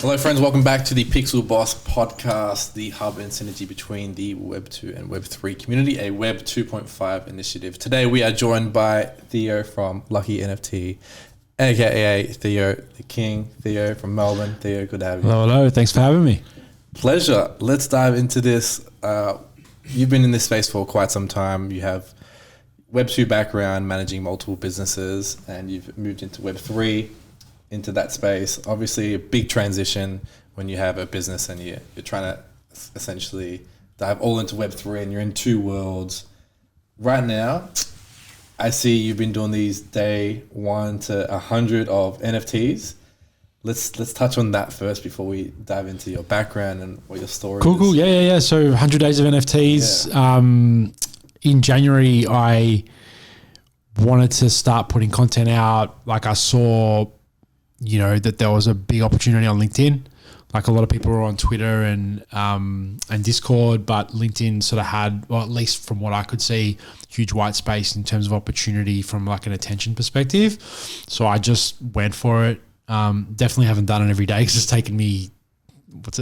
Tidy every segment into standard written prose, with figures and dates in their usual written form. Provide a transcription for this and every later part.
Hello friends, welcome back to the Pixel Boss podcast, the hub and synergy between the Web 2 and Web 3 community, a Web 2.5 initiative. Today we are joined by Theo from Lucky NFT, aka Theo the King. Theo from Melbourne. Theo, good to have you. Hello, thanks for having me. Pleasure. Let's dive into this. You've been in this space for quite some time. You have Web 2 background, managing multiple businesses, and you've moved into Web 3, into that space. Obviously a big transition when you have a business and you're trying to essentially dive all into Web 3 and you're in two worlds. Right now, I see you've been doing these day 1 to 100 of NFTs. Let's touch on that first before we dive into your background and what your story is. Cool. Yeah. So 100 days of NFTs. Yeah. In January, I wanted to start putting content out. Like I saw, that there was a big opportunity on LinkedIn. Like a lot of people were on Twitter and Discord, but LinkedIn sort of had, well, at least from what I could see, huge white space in terms of opportunity from like an attention perspective. So I just went for it. Definitely haven't done it every day because it's taken me,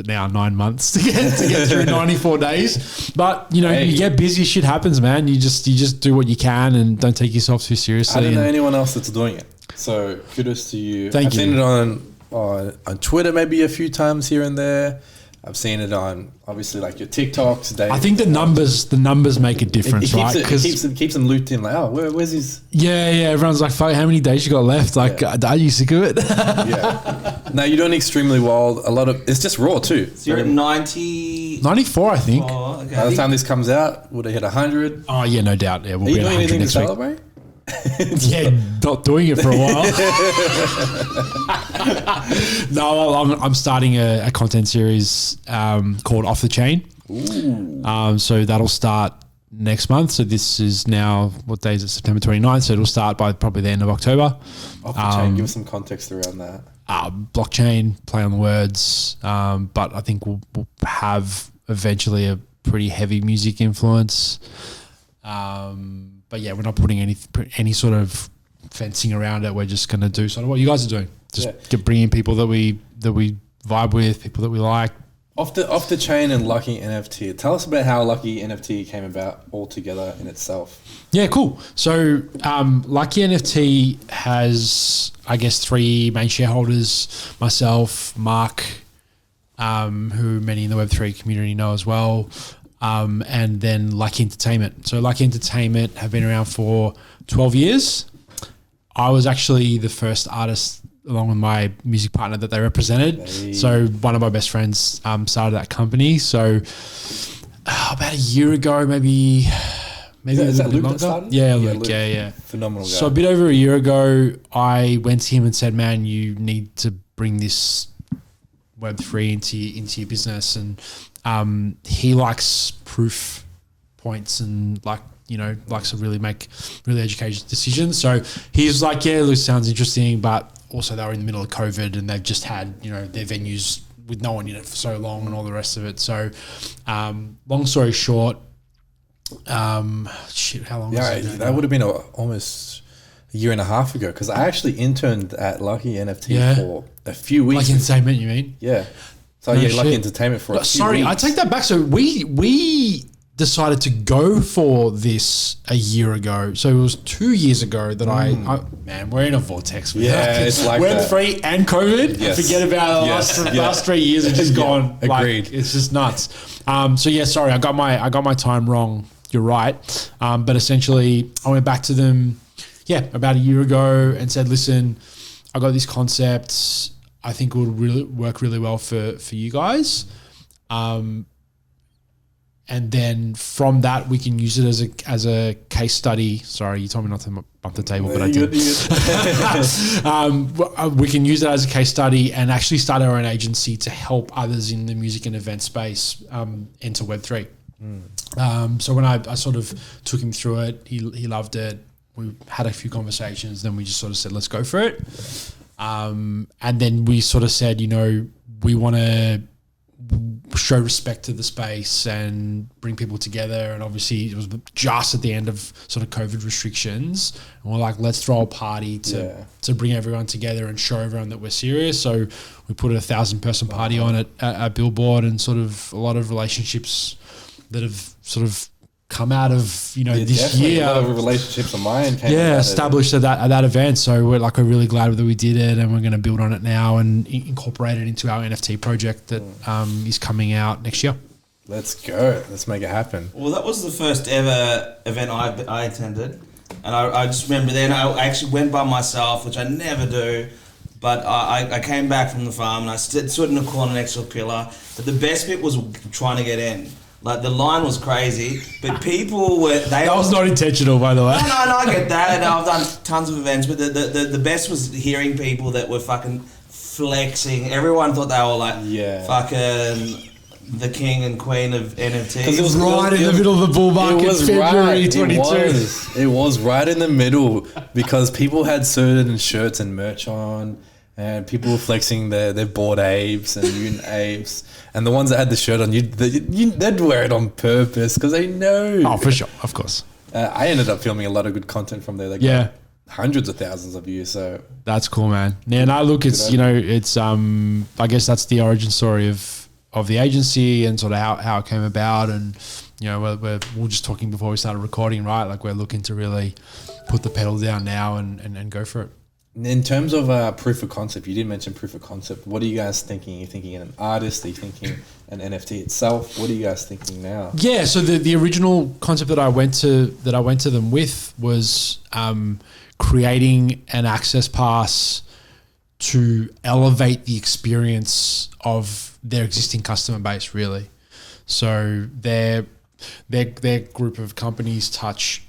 9 months to get through 94 days. But you get busy, shit happens, man. You just do what you can and don't take yourself too seriously. I don't know anyone else that's doing it. So kudos to you. I've seen it on Twitter maybe a few times here and there. I've seen it on obviously like your TikToks. I think the numbers make a difference, right? Because it keeps them looped in. Like, oh, where's his? Yeah. Everyone's like, "Fuck, how many days you got left?" Like, are you sick of it? Yeah. No, you're doing extremely well. A lot of it's just raw too. So you're at 94, I think. Oh, okay. By the time this comes out, would have hit 100? Oh yeah, no doubt. Yeah, we'll be at 100 anything next to week. Celebrate? Yeah, not doing it for a while. No, I'm starting a content series called Off the Chain. So that'll start next month. So this is now, what day is it? September 29th. So it'll start by probably the end of October. Off the Chain, give us some context around that. Blockchain, play on the words. But I think we'll have eventually a pretty heavy music influence. But yeah, we're not putting any sort of fencing around it. We're just going to do sort of what you guys are doing. Just bring in people that we vibe with, people that we like. Off the Chain and Lucky NFT. Tell us about how Lucky NFT came about altogether in itself. Yeah, cool. So Lucky NFT has, I guess, 3 main shareholders: myself, Mark, who many in the Web3 community know as well. And then Lucky Entertainment. So Lucky Entertainment have been around for 12 years. I was actually the first artist along with my music partner that they represented. Hey. So one of my best friends started that company. So about a year ago, maybe is that Luke that started? Yeah, Luke. Yeah. Phenomenal guy. So a bit over a year ago, I went to him and said, man, you need to bring this Web3 into your business. And he likes proof points and likes to really make really educated decisions. So he's like, yeah, Luke, sounds interesting, but also they were in the middle of COVID and they've just had, their venues with no one in it for so long and all the rest of it. So long story short, how long was it? That would have been almost a year and a half ago because I actually interned at Lucky NFT for a few weeks. Lucky Entertainment, you mean? Yeah. So Lucky Entertainment for a few weeks. I take that back. So we decided to go for this a year ago. So it was 2 years ago that man, we're in a vortex. It's like Web3 and COVID. Yes. Forget about the last 3 years have just gone. Agreed. It's just nuts. Sorry, I got my time wrong. You're right. But essentially I went back to them, about a year ago and said, listen, I got this concept. I think it would really work really well for you guys. And then from that, we can use it as a case study. Sorry, you told me not to bump the table, but I did. We can use it as a case study and actually start our own agency to help others in the music and event space enter Web3. So when I sort of took him through it, he loved it. We had a few conversations, then we just sort of said, let's go for it. And then we sort of said, we want to show respect to the space and bring people together. And obviously it was just at the end of sort of COVID restrictions, and we're like, let's throw a party to bring everyone together and show everyone that we're serious. So we put a 1,000-person party on at Billboard, and sort of a lot of relationships that have sort of come out of this year. A lot of relationships of mine came established at that event. So we're really glad that we did it, and we're going to build on it now and incorporate it into our NFT project that is coming out next year. Let's go. Let's make it happen. Well, that was the first ever event I attended, and I just remember then I actually went by myself, which I never do. But I came back from the farm and I stood in the corner next to a pillar. But the best bit was trying to get in. Like, the line was crazy, but people were... That was not intentional, by the way. No, I get that, and I've done tons of events, but the best was hearing people that were fucking flexing. Everyone thought they were like fucking the king and queen of NFTs. Because it was right in the middle of the bull market, February 22. It was right in the middle, because people had certain shirts and merch on, and people were flexing their Bored Apes and Mutant Apes. And the ones that had the shirt on, they'd wear it on purpose because they know. Oh, for sure. Of course. I ended up filming a lot of good content from there. They got hundreds of thousands of views. So that's cool, man. Yeah, no, look, it's, it's, I guess that's the origin story of the agency and sort of how it came about. And, we're just talking before we started recording, right? Like, we're looking to really put the pedal down now and go for it. In terms of proof of concept, you did mention proof of concept. What are you guys thinking? Are you thinking an artist? Are you thinking an NFT itself? What are you guys thinking now? Yeah, so the original concept that I went to them with was creating an access pass to elevate the experience of their existing customer base, really. So their group of companies touch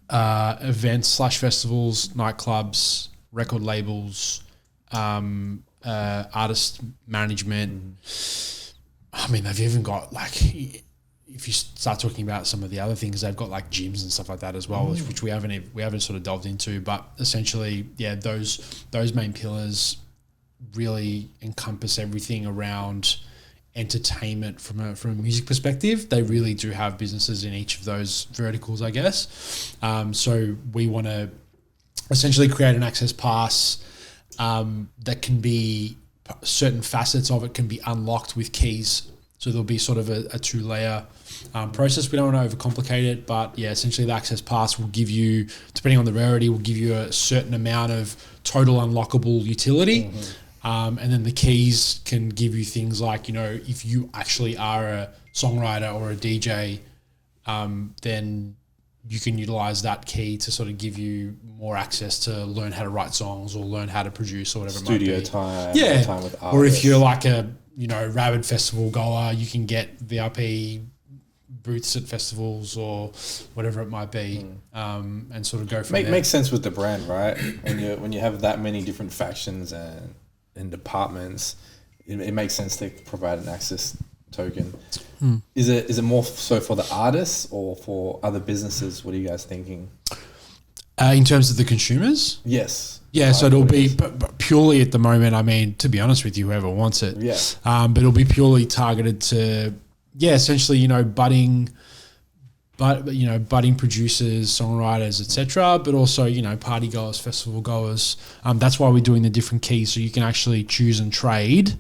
events / festivals, nightclubs, record labels, artist management. I mean, they've even got, like, if you start talking about some of the other things, they've got like gyms and stuff like that as well, which we haven't sort of delved into. But essentially, those main pillars really encompass everything around entertainment from a music perspective. They really do have businesses in each of those verticals, I guess. So we want to essentially create an access pass that can be, certain facets of it can be unlocked with keys. So there'll be sort of a 2-layer process. We don't want to overcomplicate it, but yeah, essentially the access pass will give you, depending on the rarity, will give you a certain amount of total unlockable utility. And then the keys can give you things like, if you actually are a songwriter or a DJ, then you can utilize that key to sort of give you more access to learn how to write songs or learn how to produce or whatever Studio it might be. time. Yeah. Time with artists. Or if you're like a, rabid festival goer, you can get VIP booths at festivals or whatever it might be, and sort of go from there. Makes sense with the brand, right? When you have that many different factions and departments, it makes sense to provide an access token. Is it more so for the artists or for other businesses? What are you guys thinking? In terms of the consumers? Yes. Yeah, so it'll be purely at the moment, I mean, to be honest with you, whoever wants it. Yeah. But it'll be purely targeted to, essentially, budding producers, songwriters, etc., but also, party goers, festival goers. That's why we're doing the different keys, so you can actually choose and trade.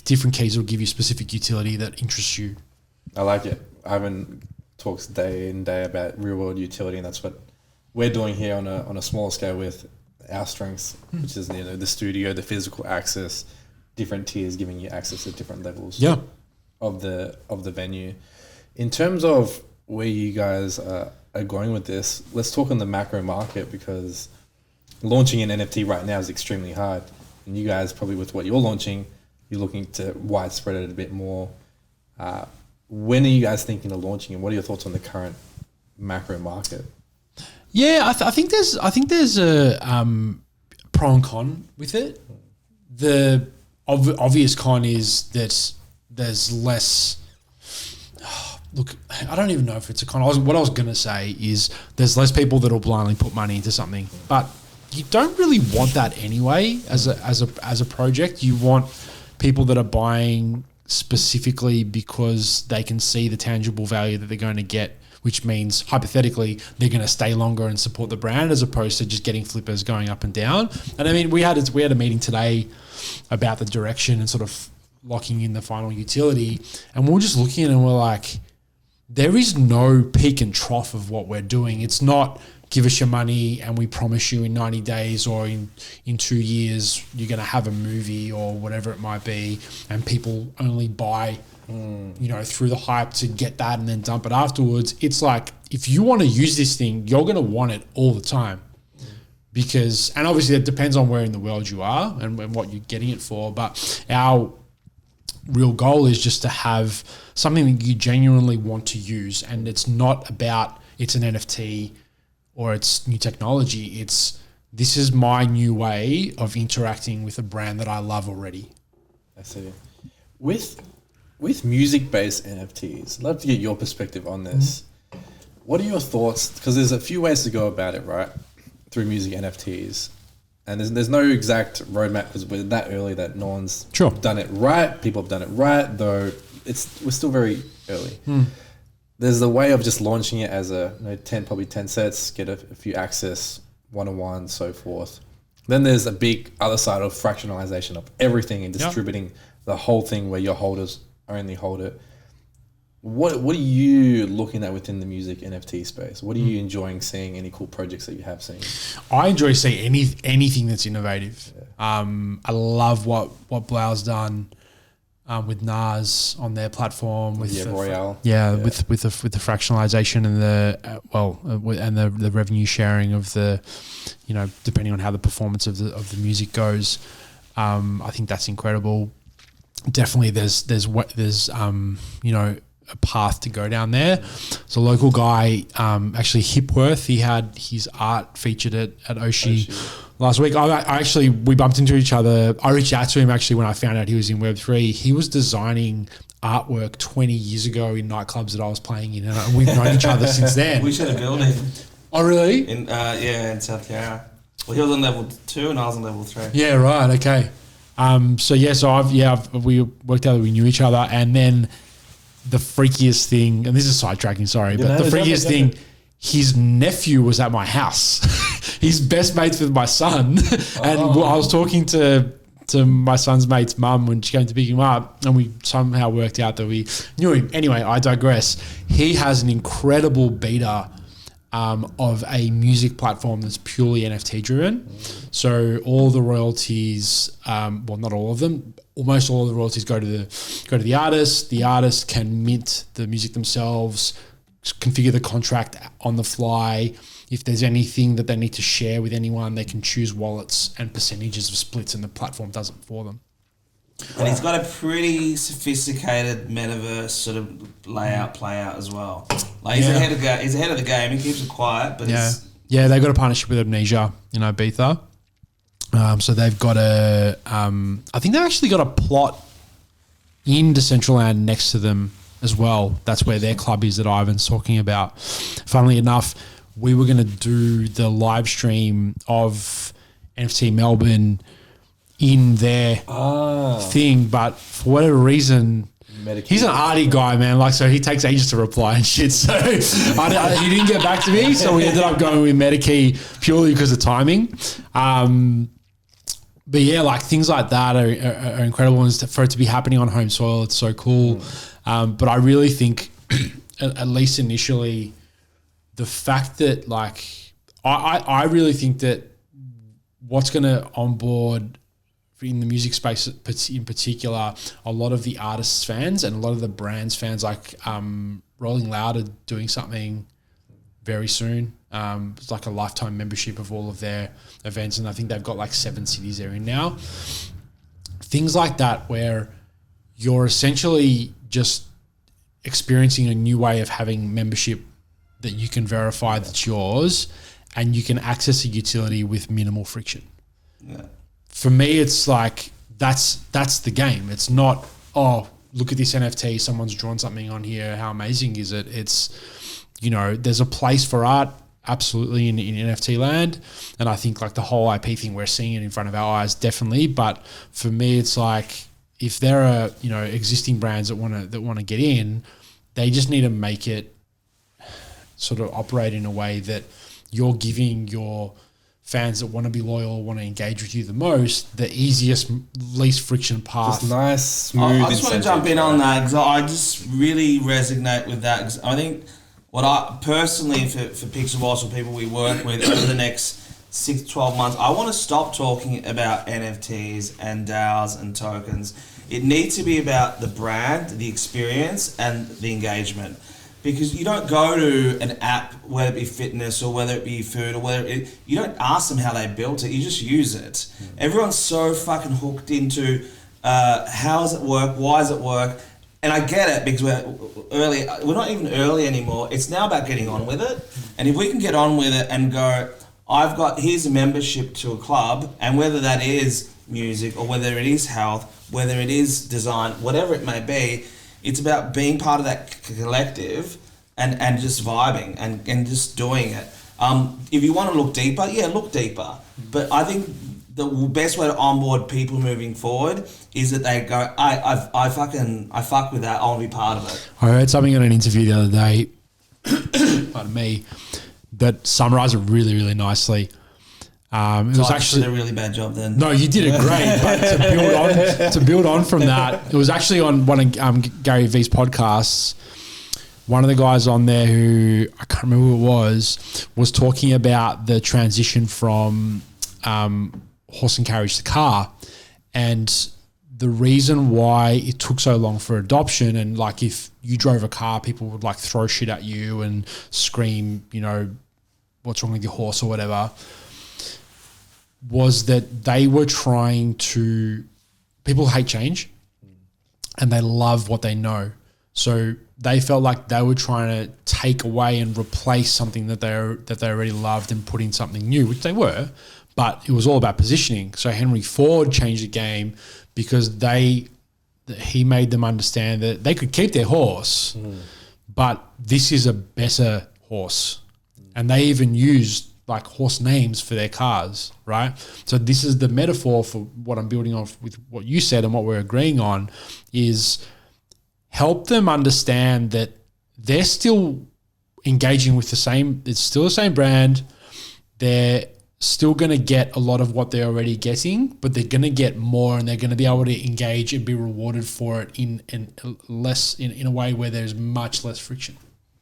Different keys will give you specific utility that interests you. I like it. Ivan talks day in day about real world utility, and that's what we're doing here on a smaller scale with our strengths, which is the studio, the physical access, different tiers giving you access at different levels. Yeah. Of the venue. In terms of where you guys are going with this, let's talk on the macro market, because launching an NFT right now is extremely hard. And you guys, probably with what you're launching, you're looking to widespread it a bit more. When are you guys thinking of launching, and what are your thoughts on the current macro market? Yeah, I think there's a pro and con with it. The obvious con is that there's less. Look, I don't even know if it's a con. What I was going to say is there's less people that will blindly put money into something, but you don't really want that anyway as a project. You want people that are buying specifically because they can see the tangible value that they're going to get, which means hypothetically they're going to stay longer and support the brand, as opposed to just getting flippers going up and down. And I mean, we had a meeting today about the direction and sort of locking in the final utility, and we're just looking and we're like, there is no peak and trough of what we're doing. It's not give us your money and we promise you in 90 days or in 2 years you're going to have a movie or whatever it might be, and people only buy through the hype to get that and then dump it afterwards. It's like, if you want to use this thing, you're going to want it all the time, because, and obviously it depends on where in the world you are and what you're getting it for, but our real goal is just to have something that you genuinely want to use. And it's not about it's an NFT or it's new technology. This is my new way of interacting with a brand that I love already. I see. With music-based NFTs, I'd love to get your perspective on this. What are your thoughts? Because there's a few ways to go about it, right? Through music NFTs. And there's no exact roadmap, because we're that early that no one's done it right. People have done it right, though we're still very early. There's the way of just launching it as 10 sets, get a few access, one-on-one, so forth. Then there's a big other side of fractionalization of everything and distributing the whole thing, where your holders only hold it. What are you looking at within the music NFT space? What are you enjoying seeing? Any cool projects that you have seen? I enjoy seeing anything that's innovative. I love what Blau's done with Nas on their platform with Royale. With the fractionalization and the revenue sharing of the, depending on how the performance of the music goes. I think that's incredible. Definitely, there's a path to go down there. So a local guy, actually Hipworth, he had his art featured at Oshi last week. We bumped into each other. I reached out to him actually when I found out he was in Web3. He was designing artwork 20 years ago in nightclubs that I was playing in, and we've known each other since then. We shared a building. Oh, really? In South Carolina. Well, he was on level 2 and I was on level 3. Yeah, right. Okay. We worked out that we knew each other, and then the freakiest thing, and this is sidetracking, sorry, but the freakiest thing, his nephew was at my house. He's best mates with my son. And I was talking to my son's mate's mum when she came to pick him up, and we somehow worked out that we knew him. Anyway, I digress. He has an incredible beta of a music platform that's purely NFT driven. So all the royalties, not all of them, almost all of the royalties go to the artist. The artist can mint the music themselves, configure the contract on the fly. If there's anything that they need to share with anyone, they can choose wallets and percentages of splits, and the platform does it for them. And he's got a pretty sophisticated metaverse sort of layout, play out as well. Like he's ahead of the game. He keeps it quiet, but they got a partnership with Amnesia in Ibiza. So they've got I think they've actually got a plot in Decentraland next to them as well. That's where their club is that Ivan's talking about. Funnily enough, we were going to do the live stream of NFT Melbourne in their thing, but for whatever reason, he's an arty guy, man. So he takes ages to reply and shit. So he didn't get back to me. So we ended up going with Medikey purely because of timing. But yeah, things like that are incredible, and for it to be happening on home soil, it's so cool. But I really think, at least initially, the fact that I really think that what's going to onboard in the music space in particular, a lot of the artists' fans and a lot of the brands' fans, Rolling Loud are doing something very soon. It's like a lifetime membership of all of their events, and I think they've got 7 cities they're in now. Things like that, where you're essentially just experiencing a new way of having membership that you can verify that's yours, and you can access a utility with minimal friction. Yeah. For me, it's that's the game. It's not, look at this NFT, someone's drawn something on here, how amazing is it? It's, there's a place for art, absolutely, in NFT land. And I think the whole IP thing, we're seeing it in front of our eyes, definitely. But for me, it's if there are, you know, existing brands that want to get in, they just need to make it sort of operate in a way that you're giving your fans that want to be loyal, want to engage with you the most, the easiest, least friction path. Just nice, smooth. I just want to jump in on that because I just really resonate with that. Because I think what I personally, for Pixel Boss or people we work with over the next 6 to 12 months, I want to stop talking about NFTs and DAOs and tokens. It needs to be about the brand, the experience, and the engagement. Because you don't go to an app, whether it be fitness or whether it be food or you don't ask them how they built it, you just use it. Everyone's so fucking hooked into how does it work, why does it work, and I get it because we're not even early anymore. It's now about getting on with it, and if we can get on with it and go, here's a membership to a club, and whether that is music or whether it is health, whether it is design, whatever it may be, it's about being part of that collective and just vibing and just doing it. If you want to look deeper, look deeper. But I think the best way to onboard people moving forward is that they go, I fuck with that, I want to be part of it. I heard something in an interview the other day, pardon me, that summarised it really, really nicely. It was actually a really bad job then. No, you did it great. But to build on from that, it was actually on one of Gary V's podcasts. One of the guys on there who I can't remember who it was talking about the transition from horse and carriage to car, and the reason why it took so long for adoption. And like, if you drove a car, people would like throw shit at you and scream, you know, what's wrong with your horse or whatever. Was that they were trying to, people hate change and they love what they know. So they felt like they were trying to take away and replace something that they already loved and put in something new, which they were, but it was all about positioning. So Henry Ford changed the game because he made them understand that they could keep their horse, but this is a better horse. And they even used like horse names for their cars, right? So this is the metaphor for what I'm building off with what you said and what we're agreeing on is help them understand that they're still engaging with it's still the same brand. They're still going to get a lot of what they're already getting, but they're going to get more and they're going to be able to engage and be rewarded for it in a way where there's much less friction.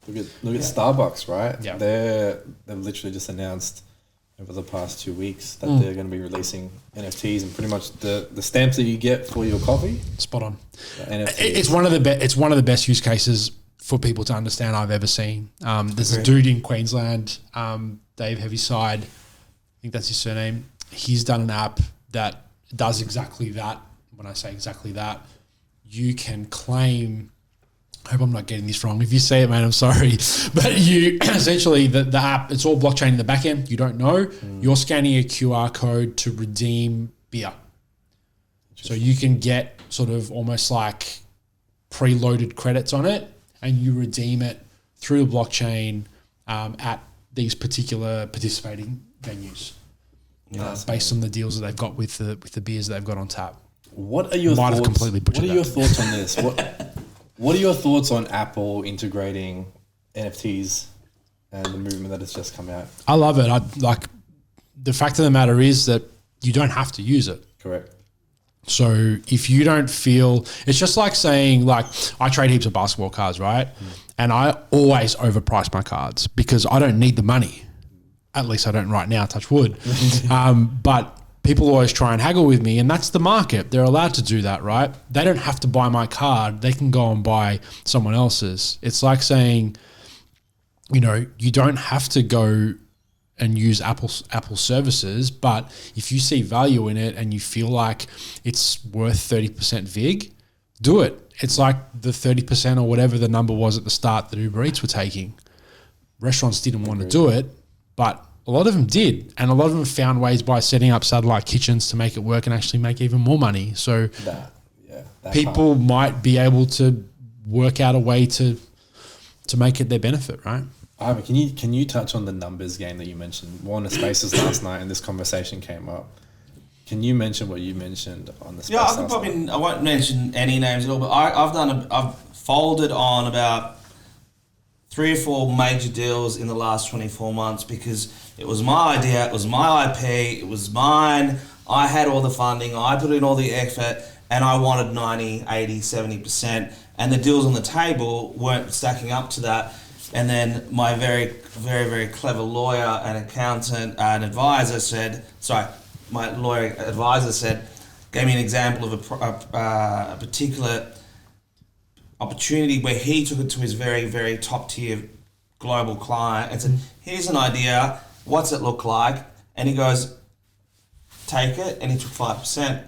Look at Starbucks, right? Yeah. They've literally just announced over the past 2 weeks that they're going to be releasing NFTs and pretty much the stamps that you get for your coffee. Spot on. NFTs. It's one of the best use cases for people to understand I've ever seen. There's a dude in Queensland, Dave Heavyside, I think that's his surname. He's done an app that does exactly that. When I say exactly that, you can claim. I hope I'm not getting this wrong. If you say it, man, I'm sorry. But you essentially, the app, it's all blockchain in the back end. You don't know. You're scanning a QR code to redeem beer. So you can get sort of almost like preloaded credits on it and you redeem it through the blockchain at these particular participating venues based on the deals that they've got with the beers that they've got on tap. What are your thoughts? What are your thoughts on this? What are your thoughts on Apple integrating NFTs and the movement that has just come out? I love it. The fact of the matter is that you don't have to use it. Correct. So if you don't feel, it's just like saying, like, I trade heaps of basketball cards, right? And I always overprice my cards because I don't need the money. At least I don't right now, touch wood. But people always try and haggle with me, and that's the market. They're allowed to do that, right? They don't have to buy my card. They can go and buy someone else's. It's like saying, you know, you don't have to go and use Apple services, but if you see value in it and you feel like it's worth 30% VIG, do it. It's like the 30% or whatever the number was at the start that Uber Eats were taking. Restaurants didn't want to do it, but a lot of them did, and a lot of them found ways by setting up satellite kitchens to make it work and actually make even more money. So people might be able to work out a way to make it their benefit, right? Ivan, can you touch on the numbers game that you mentioned? We're on the Spaces last night and this conversation came up. Can you mention what you mentioned on the space? Yeah, I won't mention any names at all, but I've folded on about 3 or 4 major deals in the last 24 months because it was my idea, it was my IP, it was mine. I had all the funding, I put in all the effort, and I wanted 90, 80, 70%, and the deals on the table weren't stacking up to that. And then my very, very, very clever lawyer and accountant and advisor gave me an example of a particular opportunity where he took it to his very, very top tier global client and said, here's an idea, what's it look like? And he goes, take it, and he took 5%.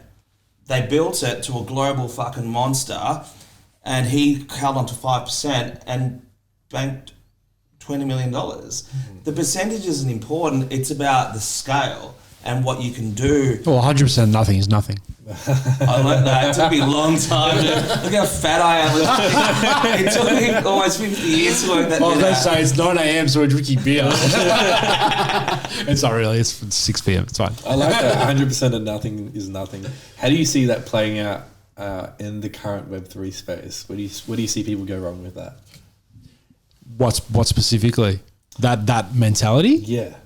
They built it to a global fucking monster, and he held on to 5% and banked $20 million. The percentage isn't important, it's about the scale and what you can do. Well, 100% nothing is nothing. I like that. It took me a long time. Look how fat I am. It took me almost 50 years to work that Well, they out. say it's 9 a.m, so we're drinking beer. It's not really. It's 6 p.m. It's fine. I like that. 100% of nothing is nothing. How do you see that playing out in the current Web3 space? Where do you see people go wrong with that? What specifically? That mentality? Yeah.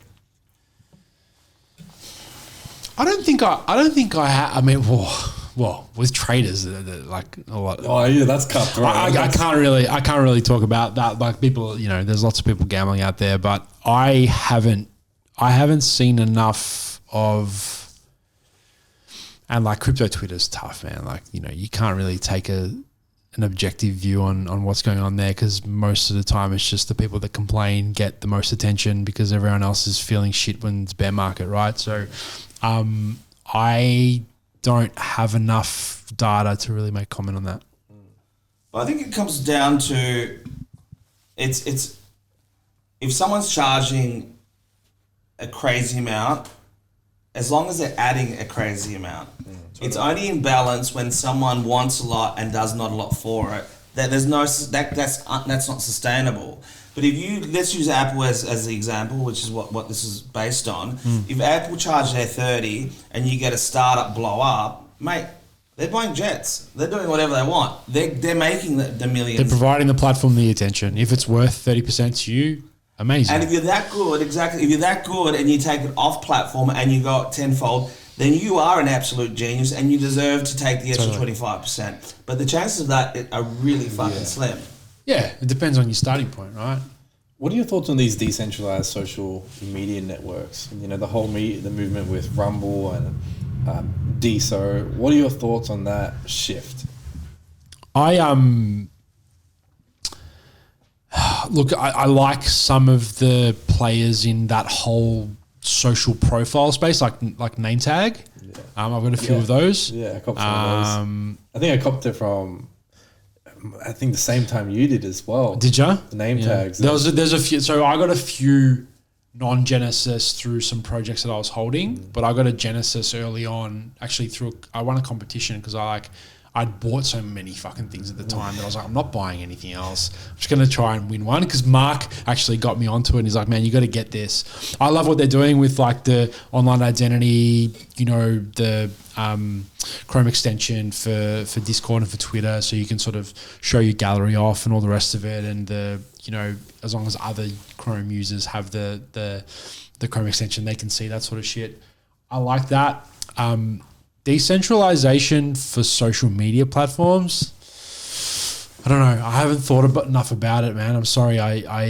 I don't think I have. I mean, well, with traders, like a lot. Oh yeah, that's cutthroat. I can't really talk about that. Like people, there's lots of people gambling out there, but I haven't seen enough of. And like crypto Twitter's tough, man. Like you can't really take an objective view on what's going on there because most of the time it's just the people that complain get the most attention because everyone else is feeling shit when it's bear market, right? So. I don't have enough data to really make comment on that. I think it comes down to it's if someone's charging a crazy amount, as long as they're adding a crazy amount, it's only in balance when someone wants a lot and does not a lot for it. That there's no that's not sustainable. But if let's use Apple as the example, which is what this is based on. If Apple charge their 30 and you get a startup blow up, mate, they're buying jets. They're doing whatever they want. They're making the millions. They're providing the platform the attention. If it's worth 30% to you, amazing. And if you're that good, exactly, if you're that good and you take it off platform and you go tenfold, then you are an absolute genius and you deserve to take the extra 25%. But the chances of that are really fucking slim. Yeah, it depends on your starting point, right? What are your thoughts on these decentralized social media networks? The whole the movement with Rumble and DSO. What are your thoughts on that shift? Look, I like some of the players in that whole social profile space, like name tag. Yeah. I've got a few of those. Yeah, I copped some of those. I think I copped it from. I think the same time you did as well. Did you? The name tags. There's a few. So I got a few non-Genesis through some projects that I was holding, but I got a Genesis early on. Actually, I won a competition because I'd bought so many fucking things at the time that I was like, I'm not buying anything else. I'm just going to try and win one because Mark actually got me onto it and he's like, man, you got to get this. I love what they're doing with like the online identity, the Chrome extension for Discord and for Twitter, so you can sort of show your gallery off and all the rest of it. And as long as other Chrome users have the Chrome extension, they can see that sort of shit. I like that. Decentralization for social media platforms. I don't know. I haven't thought enough about it, man. I'm sorry. I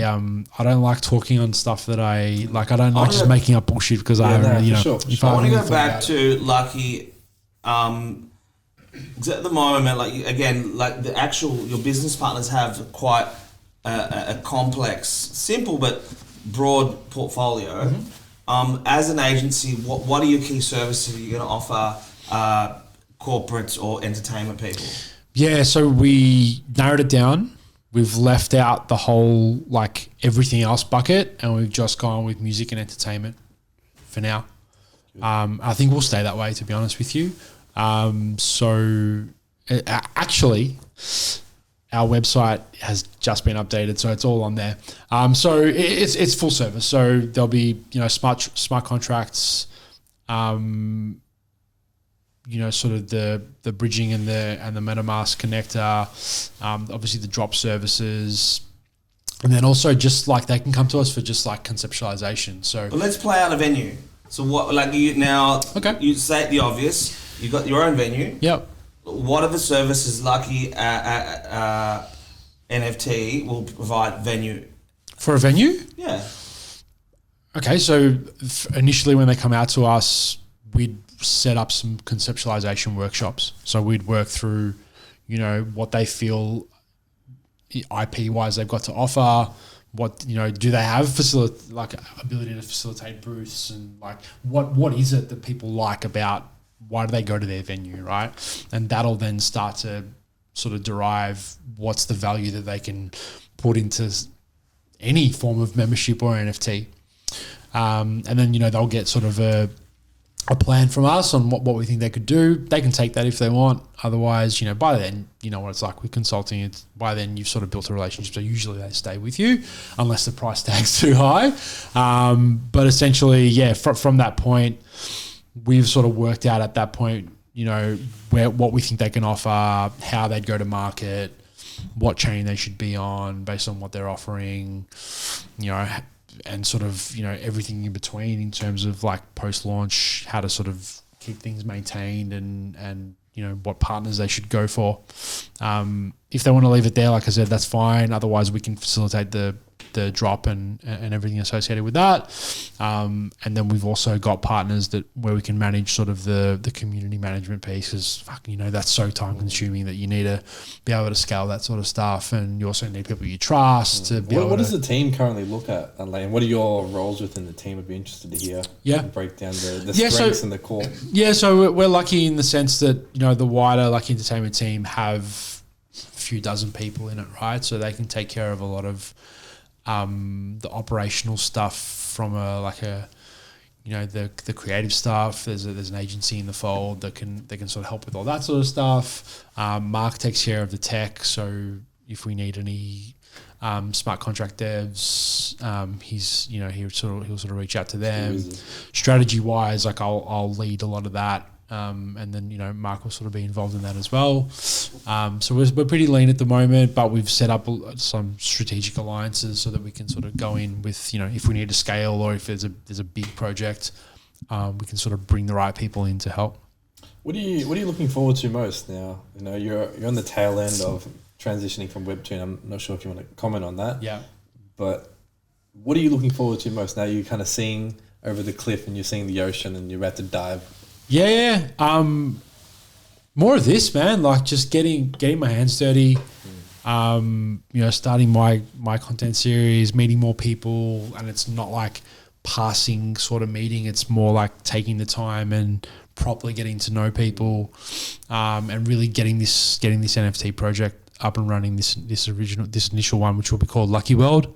don't like talking on stuff that I like. I don't like just making up bullshit because I haven't. Sure. I want to go back to Lucky. Because at the moment, your business partners have quite a complex, simple but broad portfolio. As an agency, what are your key services you're going to offer corporates or entertainment people? Yeah, so we narrowed it down. We've left out the whole everything else bucket, and we've just gone with music and entertainment for now. I think we'll stay that way, to be honest with you. Actually, our website has just been updated, so it's all on there. So it's full service. So there'll be smart contracts, sort of the bridging and the MetaMask connector, obviously the drop services, and then also just like they can come to us for just like conceptualization. So let's play out a venue. So what, like you now, you say the obvious, you've got your own venue. Yep. What are the services Lucky NFT will provide venue? For a venue? Yeah. Okay, so initially when they come out to us, we'd set up some conceptualization workshops. So we'd work through, what they feel IP-wise they've got to offer. What do they have ability to facilitate booths, and like what is it that people like about why do they go to their venue, right? And that'll then start to sort of derive what's the value that they can put into any form of membership or NFT. And then, they'll get sort of a plan from us on what we think they could do. They can take that if they want. Otherwise, by then, what it's like with consulting. By then you've sort of built a relationship. So usually they stay with you unless the price tag's too high. But essentially, from that point, we've sort of worked out at that point, what we think they can offer, how they'd go to market, what chain they should be on based on what they're offering, and sort of, everything in between in terms of like post-launch, how to sort of keep things maintained and what partners they should go for. If they want to leave it there, like I said, that's fine. Otherwise, we can facilitate the drop and everything associated with that. And then we've also got partners where we can manage sort of the community management piece, because that's so time consuming that you need to be able to scale that sort of stuff. And you also need people you trust to be able What does the team currently look at? And what are your roles within the team? I'd be interested to hear. Yeah. Break down the strengths and the core. Yeah. So we're lucky in the sense that, the wider Lucky Entertainment team have a few dozen people in it, right? So they can take care of a lot of the operational stuff from the creative stuff. There's an agency in the fold that can sort of help with all that sort of stuff. Mark takes care of the tech, so if we need any smart contract devs, he'll sort of reach out to them. Strategy wise, like I'll lead a lot of that. And then, Mark will sort of be involved in that as well. So we're pretty lean at the moment, but we've set up some strategic alliances so that we can sort of go in with, if we need to scale or if there's a big project, we can sort of bring the right people in to help. What are you looking forward to most now? You're on the tail end of transitioning from Web2. I'm not sure if you want to comment on that. Yeah. But what are you looking forward to most now? You're kind of seeing over the cliff and you're seeing the ocean and you're about to dive. Yeah. More of this, man. Like just getting my hands dirty. Starting my content series, meeting more people, and it's not like passing sort of meeting. It's more like taking the time and properly getting to know people, and really getting this NFT project up and running. This initial one, which will be called Lucky World.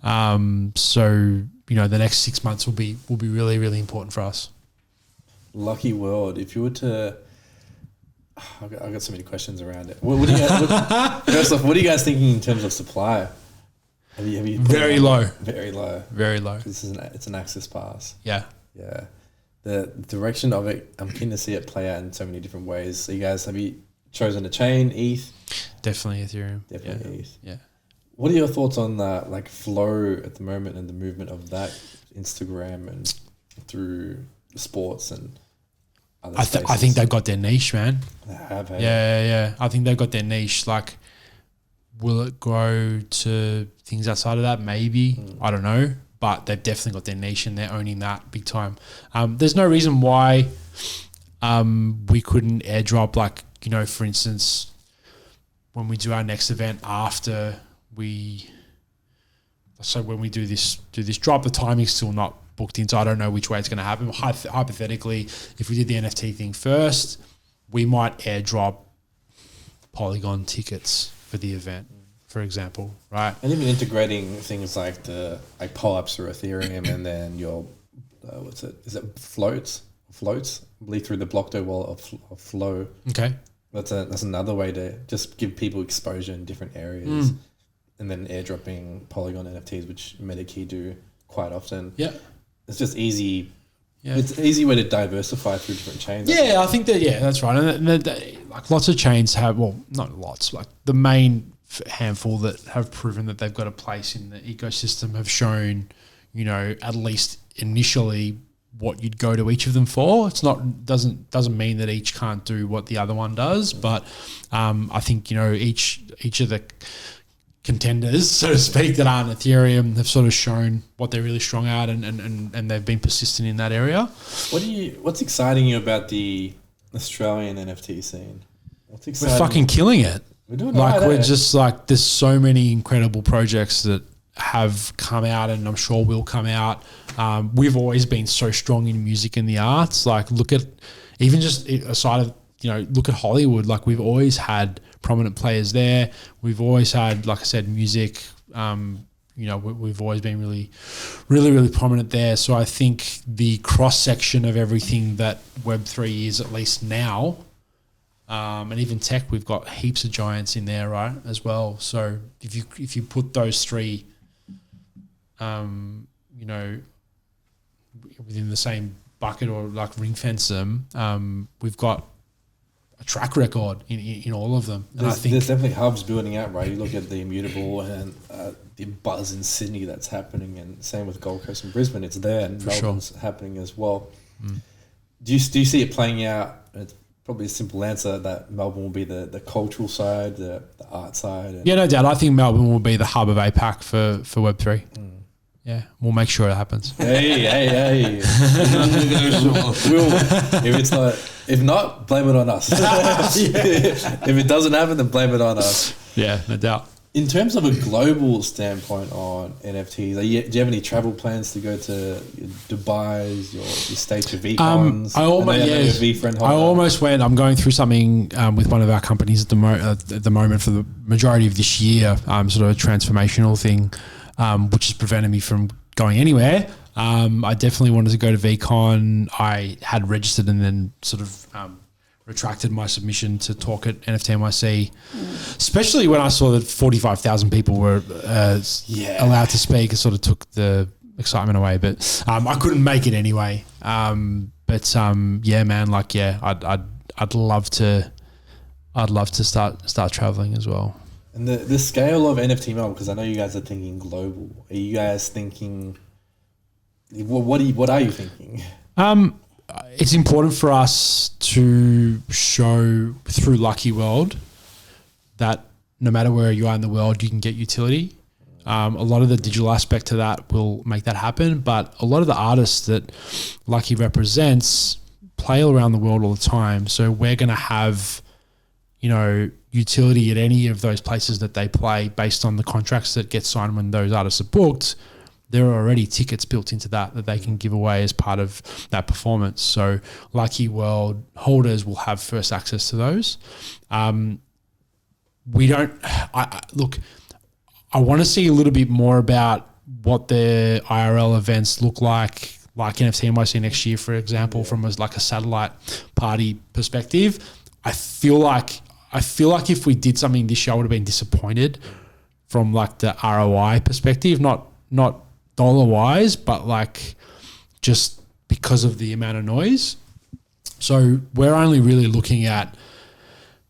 So the next 6 months will be really, really important for us. Lucky World. If you were to, I've got so many questions around it. What do you guys, first off, what are you guys thinking in terms of supply? Have you Very low. Very low. Very low. It's an access pass. Yeah. Yeah. The direction of it, I'm keen to see it play out in so many different ways. So you guys, have you chosen a chain, ETH? Definitely Ethereum. Definitely ETH. Yeah. What are your thoughts on that, like flow at the moment and the movement of that Instagram and through sports and other spaces? I think they've got their niche, man. They have, hey? Yeah. I think they've got their niche. Like, will it grow to things outside of that? Maybe. I don't know. But they've definitely got their niche and they're owning that big time. There's no reason why we couldn't airdrop, like, for instance, when we do our next event after when we do this drop, the timing's still not booked in, so I don't know which way it's going to happen. Hypothetically, if we did the NFT thing first, we might airdrop Polygon tickets for the event, for example, right? And even integrating things like pull-ups through Ethereum and then your, is it floats, I believe, through the Blockdo wallet of Flow. Okay. That's another way to just give people exposure in different areas. And then airdropping Polygon NFTs, which Medikey do quite often. Yeah. It's just easy Yeah. It's an easy way to diversify through different chains. Yeah, I think that, that's right. And like lots of chains have, well, not lots, like the main handful that have proven that they've got a place in the ecosystem have shown, at least initially what you'd go to each of them for. It's not, doesn't mean that each can't do what the other one does, but I think, each of the contenders, so to speak, that aren't Ethereum have sort of shown what they're really strong at, and they've been persistent in that area. What's exciting you about the Australian NFT scene? What's exciting? We're fucking killing it. We're doing we're just like, there's so many incredible projects that have come out, and I'm sure will come out. We've always been so strong in music and the arts. Like, look at, even just aside of, look at Hollywood. Like, we've always had prominent players there. We've always had, like I said, music. We've always been really, really, really prominent there. So I think the cross section of everything that Web3 is, at least now, and even tech, we've got heaps of giants in there, right, as well. So if you put those three, within the same bucket, or like ring fence them, we've got a track record in all of them. And I think there's definitely hubs building out, right? You look at the Immutable and the buzz in Sydney that's happening, and same with Gold Coast and Brisbane. It's there, and Melbourne's happening as well. Do you see it playing out? It's probably a simple answer that Melbourne will be the cultural side, the art side. Yeah, no doubt. I think Melbourne will be the hub of APAC for Web3. Yeah, we'll make sure it happens. Hey. If not, blame it on us. If it doesn't happen, then blame it on us. Yeah, no doubt. In terms of a global standpoint on NFTs, do you have any travel plans to go to Dubai, your stage of VCons? I almost went. I'm going through something with one of our companies at the moment for the majority of this year, sort of a transformational thing, which has prevented me from going anywhere. I definitely wanted to go to VCon. I had registered and then sort of retracted my submission to talk at NFT NYC, especially when I saw that 45,000 people were allowed to speak. It sort of took the excitement away, but I couldn't make it anyway. I'd love to start traveling as well. And the scale of NFT Melbourne, because I know you guys are thinking global. Are you guys thinking? What are you thinking? It's important for us to show through Lucky World that no matter where you are in the world, you can get utility. A lot of the digital aspect to that will make that happen, but a lot of the artists that Lucky represents play around the world all the time. So we're going to have, utility at any of those places that they play based on the contracts that get signed when those artists are booked. There are already tickets built into that they can give away as part of that performance. So Lucky World holders will have first access to those. I want to see a little bit more about what the IRL events look like NFT NYC next year, for example, from a satellite party perspective. I feel like if we did something this year, I would have been disappointed from the ROI perspective, not dollar wise, but just because of the amount of noise. So we're only really looking at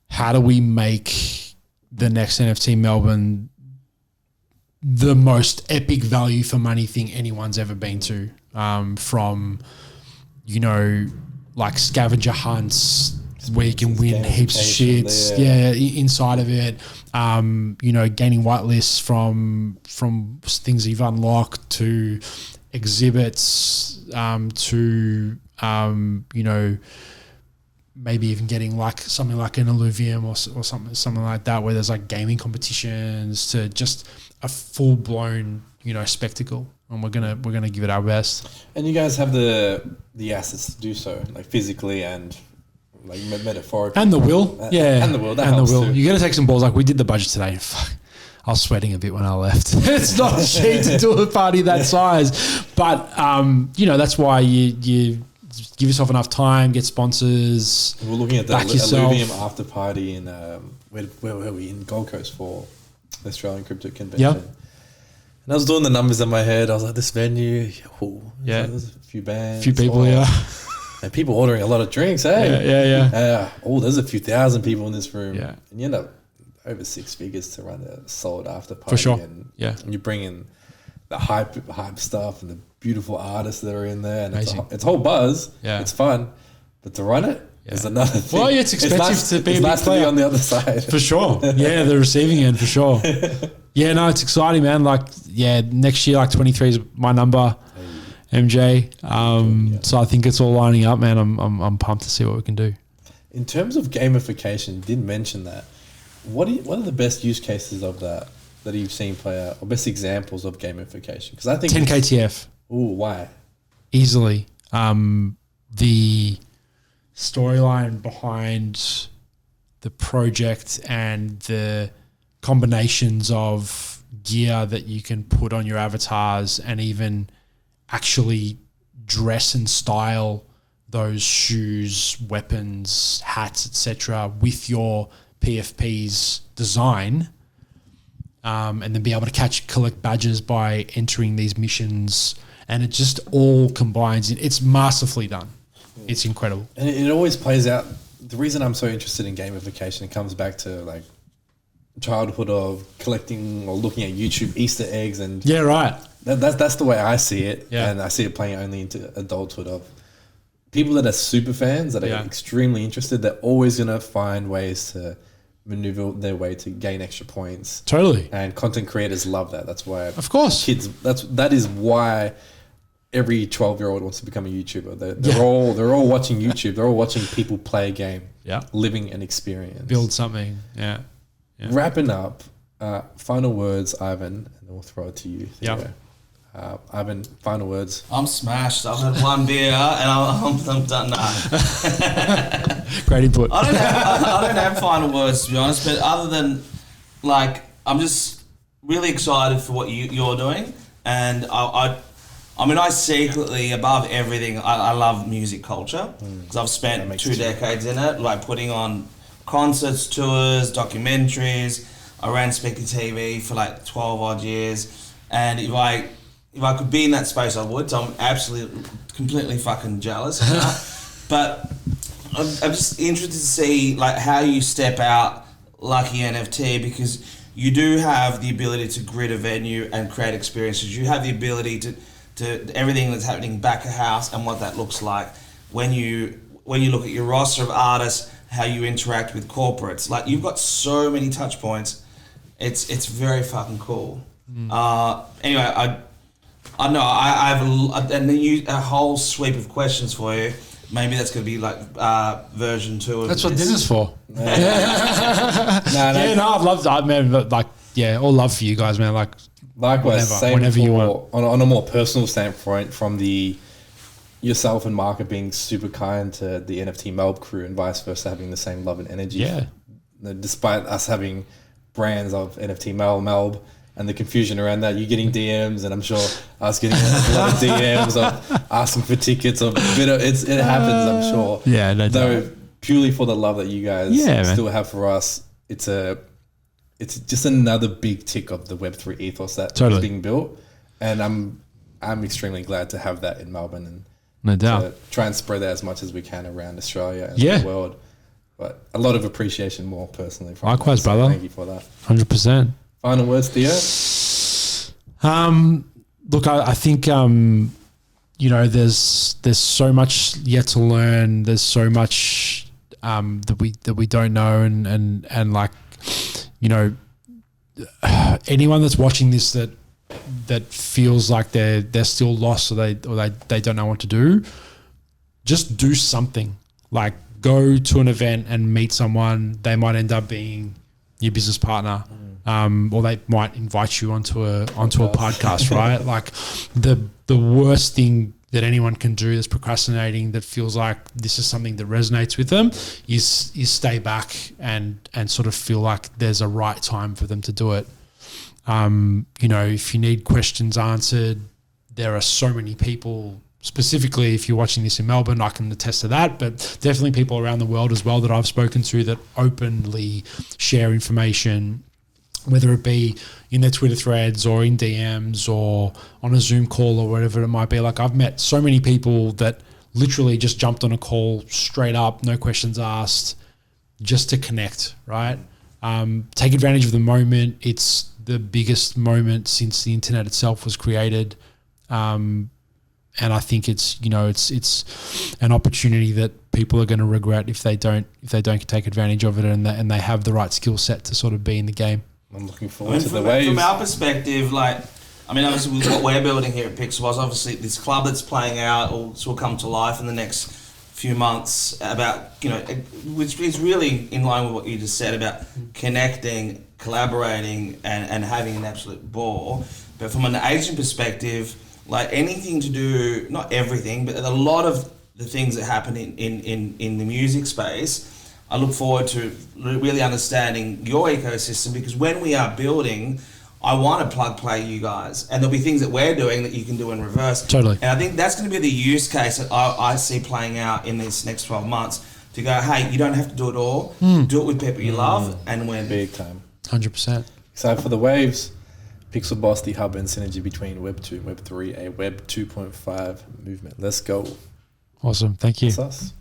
how do we make the next NFT Melbourne the most epic value for money thing anyone's ever been to, from scavenger hunts where you can win heaps of shits, inside of it, gaining whitelists from things you've unlocked, to exhibits, to maybe even getting something like an Illuvium or something like that, where there's gaming competitions, to just a full blown spectacle. And we're gonna give it our best. And you guys have the assets to do so, physically and metaphorically, and the will, and the will. That helps too. You got to take some balls. We did the budget today. Fuck, I was sweating a bit when I left. It's not cheap to do a party that size, but that's why you give yourself enough time, get sponsors. We're looking at the Illuvium after party in where were we, in Gold Coast for the Australian Crypto Convention. Yep. And I was doing the numbers in my head. I was like, this venue, there's a few bands. Few people, And people ordering a lot of drinks, hey? Yeah. There's a few thousand people in this room. Yeah. And you end up over 6 figures to run a solid after party. For sure. And And you bring in the hype stuff and the beautiful artists that are in there. And Amazing. it's a whole buzz. Yeah. It's fun. But to run it is another thing. Well, it's expensive to be a big nice player. to be on the other side. For sure. Yeah, the receiving end, for sure. Yeah, no, it's exciting, man. Like, next year, like 23 is my number, MJ. So I think it's all lining up, man. I'm pumped to see what we can do. In terms of gamification, you did mention that. What are the best use cases of that you've seen play out, or best examples of gamification? Because I think 10 KTF. Ooh, why? Easily. The storyline behind the project and the combinations of gear that you can put on your avatars and even actually dress and style those shoes, weapons, hats, etc. with your PFP's design, and then be able to collect badges by entering these missions, and it just all combines. It's masterfully done. It's incredible. And it always plays out. The reason I'm so interested in gamification, it comes back to like childhood of collecting or looking at YouTube Easter eggs, and that's the way I see it. And I see it playing only into adulthood of people that are super fans that are extremely interested. They're always going to find ways to maneuver their way to gain extra points. Totally. And content creators love that. That's why, of course, kids. That is why every 12-year-old wants to become a YouTuber. They're all watching YouTube. They're all watching people play a game. Living an experience. Build something. Yeah. Wrapping up. Final words, Ivan, and then we'll throw it to you. Theo. Ivan, final words. I'm smashed. I've had one beer and I'm done now. Great input. I don't have final words, to be honest, but other than, like, I'm just really excited for what you're doing. And I mean, I secretly, above everything, I love music culture because I've spent 2 decades in it, like putting on concerts, tours, documentaries. I ran Speaker TV for like 12 odd years. And if I could be in that space, I would. So I'm absolutely, completely fucking jealous of that. But I'm just interested to see like how you step out Lucky NFT, because you do have the ability to grid a venue and create experiences. You have the ability to everything that's happening back of house and what that looks like. When you look at your roster of artists, how you interact with corporates, like you've got so many touch points. It's very fucking cool. Anyway, I know I have a whole sweep of questions for you. Maybe that's going to be like version 2 of That's this. what dinner's for. I'd love that, man. Like, all love for you guys, man. Like, likewise, whenever you want. On a more personal standpoint, from the yourself and Mark being super kind to the NFT Melbourne crew and vice versa, having the same love and energy. Yeah. Despite us having brands of NFT Melbourne and the confusion around that, you getting DMs, and I'm sure us getting a lot of DMs of asking for tickets. It happens, I'm sure. Yeah, no doubt. Though purely for the love that you guys still have for us, it's just another big tick of the Web3 ethos that is being built, and I'm extremely glad to have that in Melbourne, and no doubt to try and spread that as much as we can around Australia and the world. But a lot of appreciation more personally from likewise, us, so brother. thank you for that. 100%. Final words, Theo? Look, I think there's so much yet to learn. There's so much that we don't know, and like, anyone that's watching this that feels like they're still lost, or they don't know what to do, just do something. Like, go to an event and meet someone. They might end up being your business partner. Or they might invite you onto a podcast, right? Like, the worst thing that anyone can do that's procrastinating, that feels like this is something that resonates with them, is stay back and sort of feel like there's a right time for them to do it. If you need questions answered, there are so many people. Specifically, if you're watching this in Melbourne, I can attest to that, but definitely people around the world as well that I've spoken to that openly share information whether it be in their Twitter threads or in DMs or on a Zoom call or whatever it might be. Like I've met so many people that literally just jumped on a call straight up, no questions asked, just to connect, right? Take advantage of the moment. It's the biggest moment since the internet itself was created. And I think it's an opportunity that people are going to regret if they don't take advantage of it and they have the right skill set to sort of be in the game. I'm looking forward to the waves. waves. From our perspective, obviously with what we're building here at Pixels, obviously this club that's playing out will come to life in the next few months which is really in line with what you just said about connecting, collaborating and having an absolute ball. But from an Asian perspective, like anything to do, not everything, but a lot of the things that happen in the music space, I look forward to really understanding your ecosystem, because when we are building, I want to plug play you guys, and there'll be things that we're doing that you can do in reverse. Totally. And I think that's going to be the use case that I see playing out in this next 12 months to go, hey, you don't have to do it all. Do it with people you love and win. Big time. 100%. Excited for the waves. Pixel Boss, the hub and synergy between Web 2 and Web 3, a Web 2.5 movement. Let's go. Awesome. Thank you. That's us.